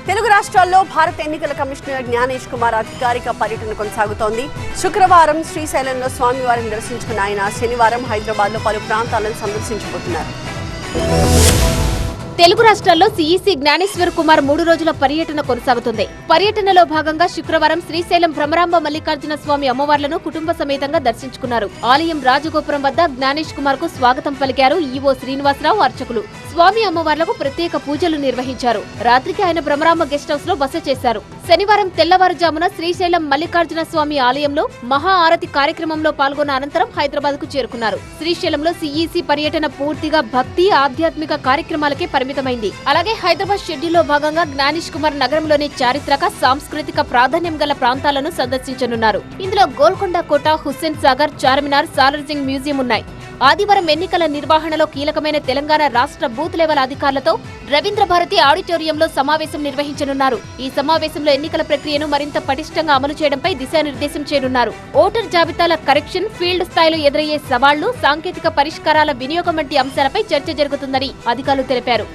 తెలుగు రాష్ట్రాల్లో భారత ఎన్నికల కమిషనర్ జ్ఞానేష్ కుమార్ అధికారిక పర్యటన కొనసాగుతోంది. శుక్రవారం శ్రీశైలంలో స్వామివారిని దర్శించుకున్న ఆయన శనివారం హైదరాబాద్లో పలు ప్రాంతాలను సందర్శించబోతున్నారు. తెలుగు రాష్ట్రాల్లో సీఈసీ జ్ఞానేశ్వర్ కుమార్ 3 రోజుల పర్యటన కొనసాగుతుంది. పర్యటనలో భాగంగా శుక్రవారం శ్రీశైలం భ్రమరాంబ మల్లికార్జున స్వామి అమ్మవార్లను కుటుంబ సమేతంగా దర్శించుకున్నారు. ఆలయం రాజగోపురం వద్ద జ్ఞానేష్ కుమార్ కు స్వాగతం పలికారు ఈవో శ్రీనివాసరావు అర్చకులు. స్వామి అమ్మవార్లకు ప్రత్యేక పూజలు నిర్వహించారు. రాత్రికి ఆయన భ్రమరాంబ గెస్ట్ హౌస్ లో బస చేశారు. శనివారం తెల్లవారుజామున శ్రీశైలం మల్లికార్జున స్వామి ఆలయంలో మహా ఆరతి కార్యక్రమంలో పాల్గొన్న అనంతరం హైదరాబాద్ కు చేరుకున్నారు. శ్రీశైలంలో సీఈసీ పర్యటన పూర్తిగా భక్తి ఆధ్యాత్మిక కార్యక్రమాలకే పరిమితమైంది. అలాగే హైదరాబాద్ షెడ్యూల్లో భాగంగా జ్ఞానేష్ కుమార్ నగరంలోని చారిత్రక సాంస్కృతిక ప్రాధాన్యం గల ప్రాంతాలను సందర్శించనున్నారు. ఇందులో గోల్కొండ కోట, హుస్సేన్ సాగర్, చార్మినార్, సాలార్జంగ్ మ్యూజియం ఉన్నాయి. ఆదివారం ఎన్నికల నిర్వహణలో కీలకమైన తెలంగాణ రాష్ట్ర బూత్ లెవెల్ అధికారులతో రవీంద్ర భారతి ఆడిటోరియంలో సమావేశం నిర్వహించనున్నారు. ఈ సమావేశంలో ఎన్నికల ప్రక్రియను మరింత పటిష్టంగా అమలు చేయడంపై దిశానిర్దేశం చేయనున్నారు. ఓటర్ జాబితాల కరెక్షన్, ఫీల్డ్ స్థాయిలో ఎదురయ్యే సవాళ్లు, సాంకేతిక పరిష్కారాల వినియోగం వంటి అంశాలపై చర్చ జరుగుతుందని అధికారులు తెలిపారు.